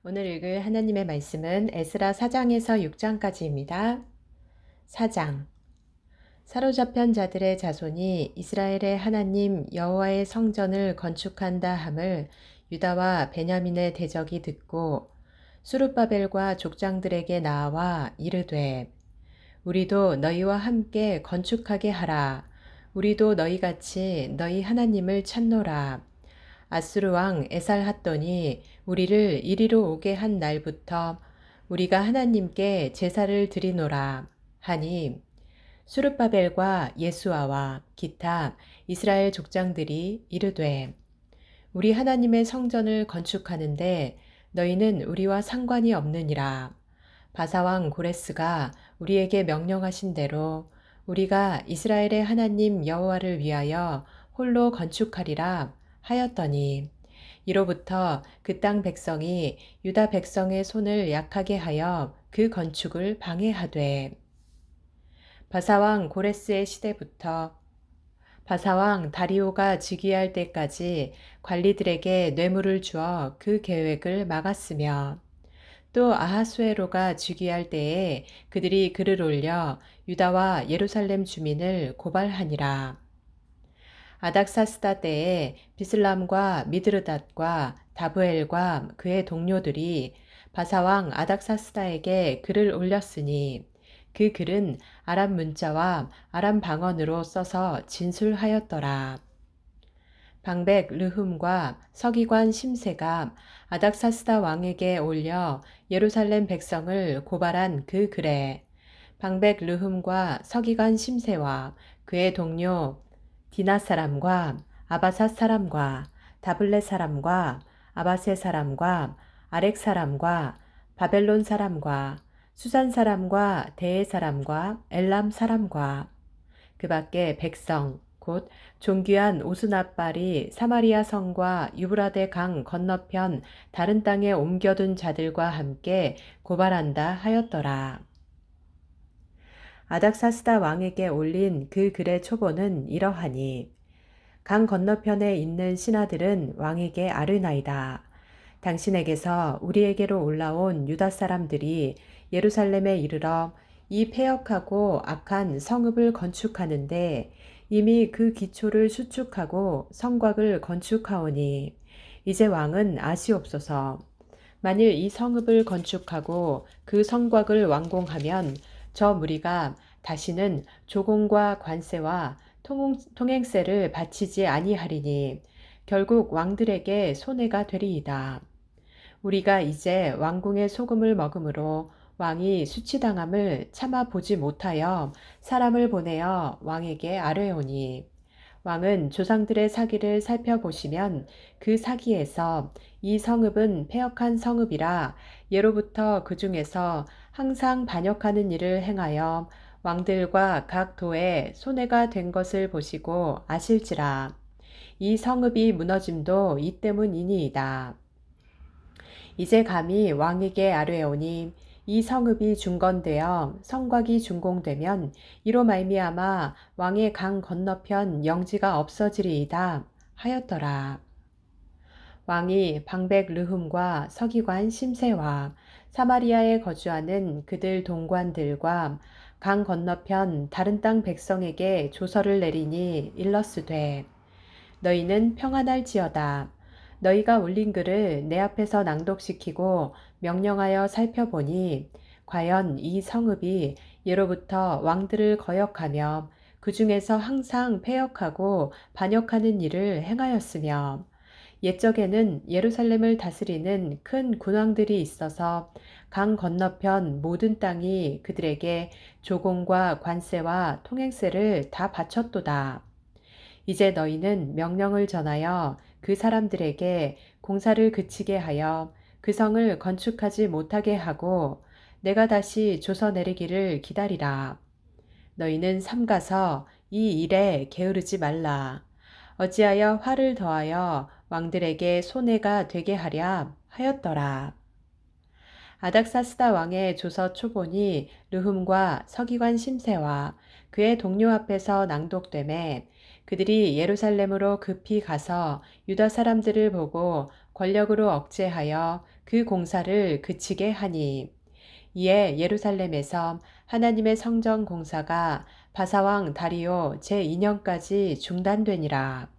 오늘 읽을 하나님의 말씀은 에스라 4장에서 6장까지입니다. 4장. 사로잡힌 자들의 자손이 이스라엘의 하나님 여호와의 성전을 건축한다 함을 유다와 베냐민의 대적이 듣고 수룹바벨과 족장들에게 나와 이르되 우리도 너희와 함께 건축하게 하라. 우리도 너희같이 너희 하나님을 찾노라. 아수르 왕 에살핫돈이 우리를 이리로 오게 한 날부터 우리가 하나님께 제사를 드리노라 하니 수르바벨과 예수아와 기타 이스라엘 족장들이 이르되 우리 하나님의 성전을 건축하는데 너희는 우리와 상관이 없느니라. 바사왕 고레스가 우리에게 명령하신 대로 우리가 이스라엘의 하나님 여호와를 위하여 홀로 건축하리라 하였더니 이로부터 그 땅 백성이 유다 백성의 손을 약하게 하여 그 건축을 방해하되 바사왕 고레스의 시대부터 바사왕 다리오가 즉위할 때까지 관리들에게 뇌물을 주어 그 계획을 막았으며 또 아하수에로가 즉위할 때에 그들이 글을 올려 유다와 예루살렘 주민을 고발하니라. 아닥사스다 때에 비슬람과 미드르닷과 다브엘과 그의 동료들이 바사왕 아닥사스다에게 글을 올렸으니 그 글은 아람 문자와 아람 방언으로 써서 진술하였더라. 방백 르흠과 서기관 심세가 아닥사스다 왕에게 올려 예루살렘 백성을 고발한 그 글에 방백 르흠과 서기관 심세와 그의 동료 디나 사람과 아바사 사람과 다블렛 사람과 아바세 사람과 아렉 사람과 바벨론 사람과 수산 사람과 대에 사람과 엘람 사람과 그 밖에 백성 곧 존귀한 오스나빨이 사마리아 성과 유브라데 강 건너편 다른 땅에 옮겨둔 자들과 함께 고발한다 하였더라. 아닥사스다 왕에게 올린 그 글의 초본은 이러하니 강 건너편에 있는 신하들은 왕에게 아뢰나이다. 당신에게서 우리에게로 올라온 유다 사람들이 예루살렘에 이르러 이 패역하고 악한 성읍을 건축하는데 이미 그 기초를 수축하고 성곽을 건축하오니 이제 왕은 아시옵소서. 만일 이 성읍을 건축하고 그 성곽을 완공하면 저 무리가 다시는 조공과 관세와 통행세를 바치지 아니하리니 결국 왕들에게 손해가 되리이다. 우리가 이제 왕궁의 소금을 먹음으로 왕이 수치당함을 참아 보지 못하여 사람을 보내어 왕에게 아뢰오니 왕은 조상들의 사기를 살펴보시면 그 사기에서 이 성읍은 패역한 성읍이라 예로부터 그 중에서 항상 반역하는 일을 행하여 왕들과 각 도에 손해가 된 것을 보시고 아실지라. 이 성읍이 무너짐도 이 때문이니이다. 이제 감히 왕에게 아뢰오니 이 성읍이 중건되어 성곽이 준공되면 이로 말미암아 왕의 강 건너편 영지가 없어지리이다 하였더라. 왕이 방백 르흠과 서기관 심세와 사마리아에 거주하는 그들 동관들과 강 건너편 다른 땅 백성에게 조서를 내리니 일러스되 너희는 평안할지어다. 너희가 올린 글을 내 앞에서 낭독시키고 명령하여 살펴보니 과연 이 성읍이 예로부터 왕들을 거역하며 그 중에서 항상 패역하고 반역하는 일을 행하였으며 옛적에는 예루살렘을 다스리는 큰 군왕들이 있어서 강 건너편 모든 땅이 그들에게 조공과 관세와 통행세를 다 바쳤도다. 이제 너희는 명령을 전하여 그 사람들에게 공사를 그치게 하여 그 성을 건축하지 못하게 하고 내가 다시 조서 내리기를 기다리라. 너희는 삼가서 이 일에 게으르지 말라. 어찌하여 화를 더하여 왕들에게 손해가 되게 하랴 하였더라. 아닥사스다 왕의 조서 초본이 르흠과 서기관 심세와 그의 동료 앞에서 낭독되매 그들이 예루살렘으로 급히 가서 유다 사람들을 보고 권력으로 억제하여 그 공사를 그치게 하니 이에 예루살렘에서 하나님의 성전 공사가 바사왕 다리오 제2년까지 중단되니라.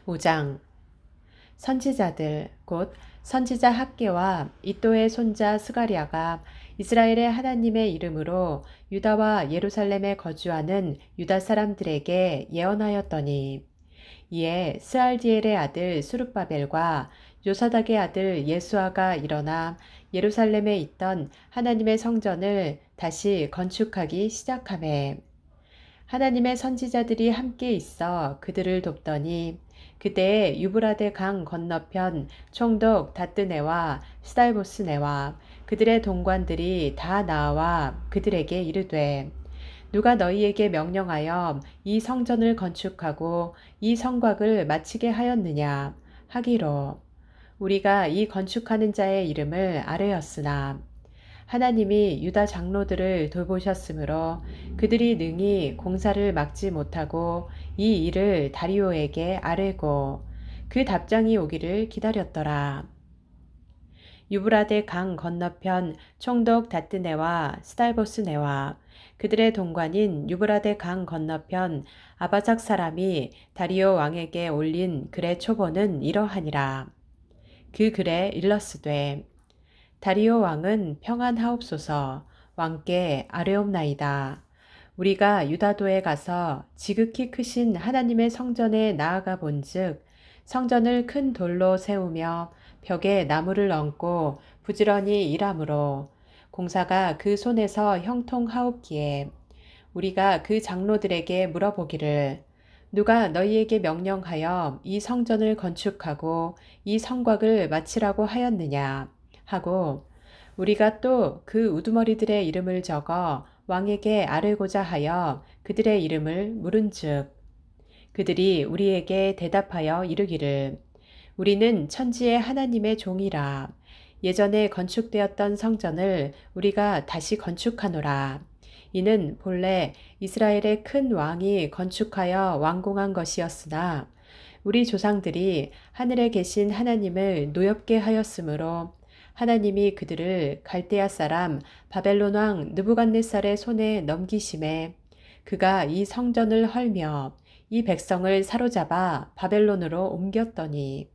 5장 선지자들 곧 선지자 학개와 이또의 손자 스가랴가 이스라엘의 하나님의 이름으로 유다와 예루살렘에 거주하는 유다 사람들에게 예언하였더니 이에 스알디엘의 아들 수룹바벨과 요사닥의 아들 예수아가 일어나 예루살렘에 있던 하나님의 성전을 다시 건축하기 시작하매 하나님의 선지자들이 함께 있어 그들을 돕더니 그때에 유브라데 강 건너편 총독 다뜨네와 스달보스네와 그들의 동관들이 다 나와 그들에게 이르되 누가 너희에게 명령하여 이 성전을 건축하고 이 성곽을 마치게 하였느냐 하기로 우리가 이 건축하는 자의 이름을 아뢰었으나 하나님이 유다 장로들을 돌보셨으므로 그들이 능히 공사를 막지 못하고 이 일을 다리오에게 아뢰고 그 답장이 오기를 기다렸더라. 유브라데 강 건너편 총독 다뜨네와 스달보스네와 그들의 동관인 유브라데 강 건너편 아바작 사람이 다리오 왕에게 올린 글의 초본은 이러하니라. 그 글에 일러스되 다리오 왕은 평안하옵소서 왕께 아뢰옵나이다. 우리가 유다도에 가서 지극히 크신 하나님의 성전에 나아가 본즉 성전을 큰 돌로 세우며 벽에 나무를 얹고 부지런히 일하므로 공사가 그 손에서 형통하옵기에 우리가 그 장로들에게 물어보기를 누가 너희에게 명령하여 이 성전을 건축하고 이 성곽을 마치라고 하였느냐 하고 우리가 또 그 우두머리들의 이름을 적어 왕에게 아뢰고자 하여 그들의 이름을 물은즉 그들이 우리에게 대답하여 이르기를 우리는 천지의 하나님의 종이라 예전에 건축되었던 성전을 우리가 다시 건축하노라. 이는 본래 이스라엘의 큰 왕이 건축하여 완공한 것이었으나 우리 조상들이 하늘에 계신 하나님을 노엽게 하였으므로 하나님이 그들을 갈대아 사람 바벨론 왕 느부갓네살의 손에 넘기심에 그가 이 성전을 헐며 이 백성을 사로잡아 바벨론으로 옮겼더니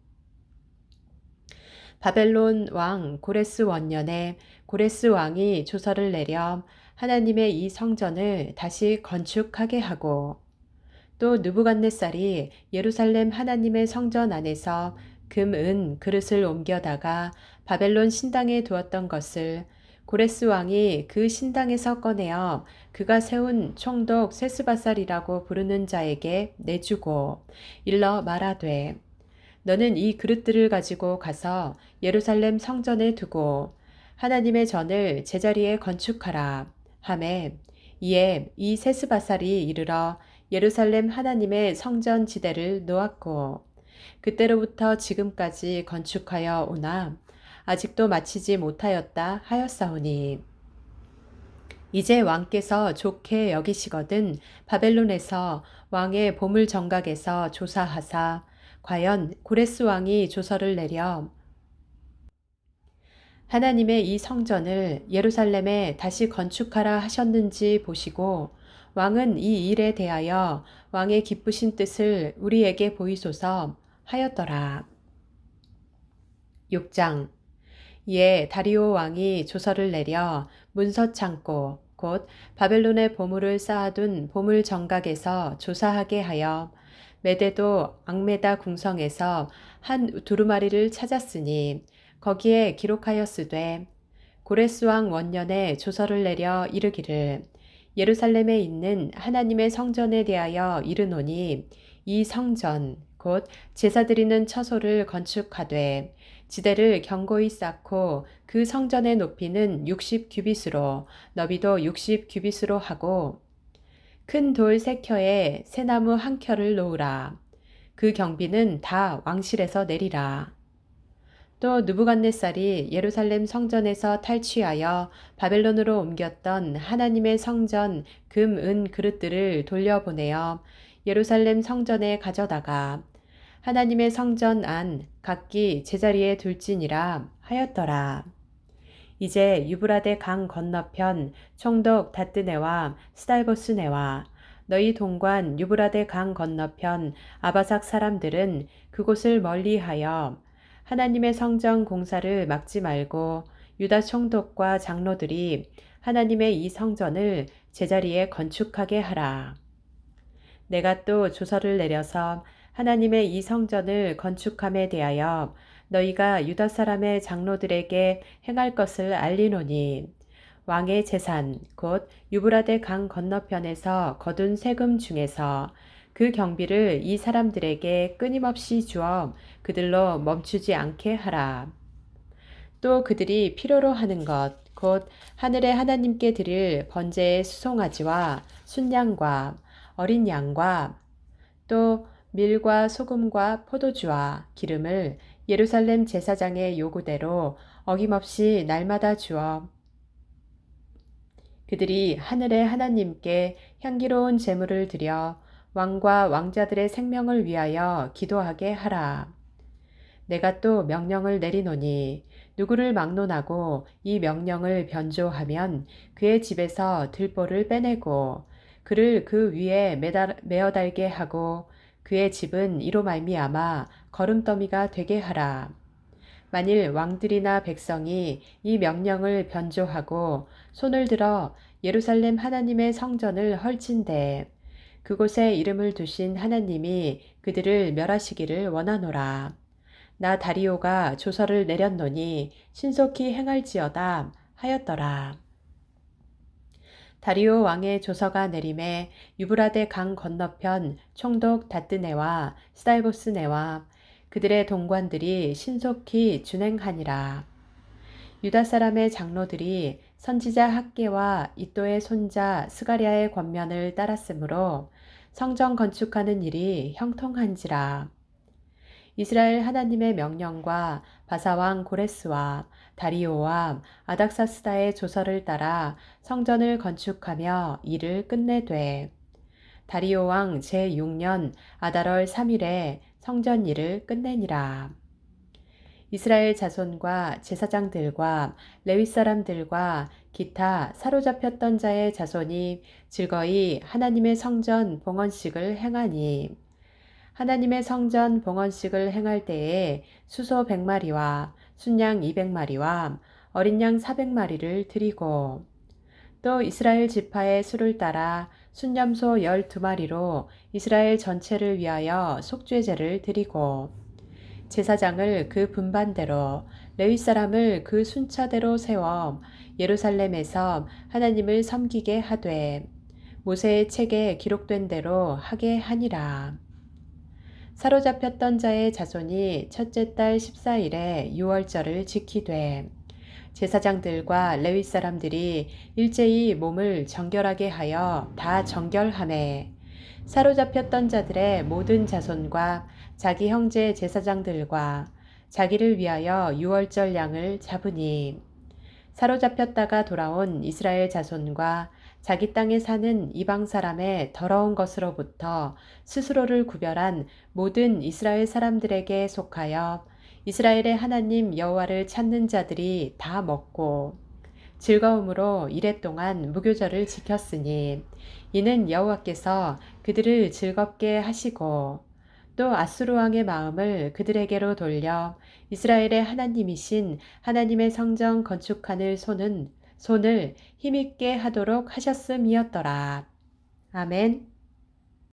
바벨론 왕 고레스 원년에 고레스 왕이 조서를 내려 하나님의 이 성전을 다시 건축하게 하고 또 느부갓네살이 예루살렘 하나님의 성전 안에서 금, 은, 그릇을 옮겨다가 바벨론 신당에 두었던 것을 고레스 왕이 그 신당에서 꺼내어 그가 세운 총독 세스바살이라고 부르는 자에게 내주고 일러 말하되 너는 이 그릇들을 가지고 가서 예루살렘 성전에 두고 하나님의 전을 제자리에 건축하라 하매 이에 이 세스바살이 이르러 예루살렘 하나님의 성전 지대를 놓았고 그때로부터 지금까지 건축하여 오나 아직도 마치지 못하였다 하였사오니 이제 왕께서 좋게 여기시거든 바벨론에서 왕의 보물 정각에서 조사하사 과연 고레스 왕이 조서를 내려 하나님의 이 성전을 예루살렘에 다시 건축하라 하셨는지 보시고 왕은 이 일에 대하여 왕의 기쁘신 뜻을 우리에게 보이소서 하였더라. 6장 이에 다리오 왕이 조서를 내려 문서 창고 곧 바벨론의 보물을 쌓아둔 보물 정각에서 조사하게 하여 메데도 앙메다 궁성에서 한 두루마리를 찾았으니 거기에 기록하였으되 고레스 왕 원년에 조서를 내려 이르기를 예루살렘에 있는 하나님의 성전에 대하여 이르노니 이 성전 곧 제사 드리는 처소를 건축하되 지대를 견고히 쌓고 그 성전의 높이는 60규빗으로 너비도 60규빗으로 하고 큰 돌 3켜에 새나무 1켜를 놓으라. 그 경비는 다 왕실에서 내리라. 또 느부갓네살이 예루살렘 성전에서 탈취하여 바벨론으로 옮겼던 하나님의 성전 금, 은 그릇들을 돌려보내어 예루살렘 성전에 가져다가 하나님의 성전 안 각기 제자리에 둘지니라 하였더라. 이제 유브라데 강 건너편 총독 다뜨네와 스달보스네와 너희 동관 유브라데 강 건너편 아바삭 사람들은 그곳을 멀리하여 하나님의 성전 공사를 막지 말고 유다 총독과 장로들이 하나님의 이 성전을 제자리에 건축하게 하라. 내가 또 조서를 내려서 하나님의 이 성전을 건축함에 대하여 너희가 유다 사람의 장로들에게 행할 것을 알리노니 왕의 재산 곧 유브라데 강 건너편에서 거둔 세금 중에서 그 경비를 이 사람들에게 끊임없이 주어 그들로 멈추지 않게 하라. 또 그들이 필요로 하는 것 곧 하늘의 하나님께 드릴 번제의 수송아지와 순양과 어린 양과 또 밀과 소금과 포도주와 기름을 예루살렘 제사장의 요구대로 어김없이 날마다 주어 그들이 하늘의 하나님께 향기로운 제물을 드려 왕과 왕자들의 생명을 위하여 기도하게 하라. 내가 또 명령을 내리노니 누구를 막론하고 이 명령을 변조하면 그의 집에서 들보를 빼내고 그를 그 위에 메어 달게 하고 그의 집은 이로 말미암아 거름더미가 되게 하라. 만일 왕들이나 백성이 이 명령을 변조하고 손을 들어 예루살렘 하나님의 성전을 헐진대 그곳에 이름을 두신 하나님이 그들을 멸하시기를 원하노라. 나 다리오가 조서를 내렸노니 신속히 행할지어다 하였더라. 다리오 왕의 조서가 내림에 유브라데 강 건너편 총독 다뜨네와 스달보스네와 그들의 동관들이 신속히 준행하니라. 유다 사람의 장로들이 선지자 학계와 이또의 손자 스가랴의 권면을 따랐으므로 성전 건축하는 일이 형통한지라. 이스라엘 하나님의 명령과 바사왕 고레스와 다리오와 아닥사스다의 조서를 따라 성전을 건축하며 일을 끝내되 다리오 왕 제6년 아달월 3일에 성전 일을 끝내니라. 이스라엘 자손과 제사장들과 레위 사람들과 기타 사로잡혔던 자의 자손이 즐거이 하나님의 성전 봉헌식을 행하니 하나님의 성전 봉헌식을 행할 때에 수소 100마리와 순양 200마리와 어린 양 400마리를 드리고 또 이스라엘 지파의 수를 따라 순염소 12마리로 이스라엘 전체를 위하여 속죄제를 드리고 제사장을 그 분반대로 레위 사람을 그 순차대로 세워 예루살렘에서 하나님을 섬기게 하되 모세의 책에 기록된 대로 하게 하니라. 사로잡혔던 자의 자손이 첫째 달 14일에 유월절을 지키되 제사장들과 레위 사람들이 일제히 몸을 정결하게 하여 다 정결하매 사로잡혔던 자들의 모든 자손과 자기 형제 제사장들과 자기를 위하여 유월절 양을 잡으니 사로잡혔다가 돌아온 이스라엘 자손과 자기 땅에 사는 이방 사람의 더러운 것으로부터 스스로를 구별한 모든 이스라엘 사람들에게 속하여 이스라엘의 하나님 여호와를 찾는 자들이 다 먹고 즐거움으로 이랫동안 무교절을 지켰으니 이는 여호와께서 그들을 즐겁게 하시고 또 아수르 왕의 마음을 그들에게로 돌려 이스라엘의 하나님이신 하나님의 성전 건축하는 손을 힘있게 하도록 하셨음이었더라. 아멘.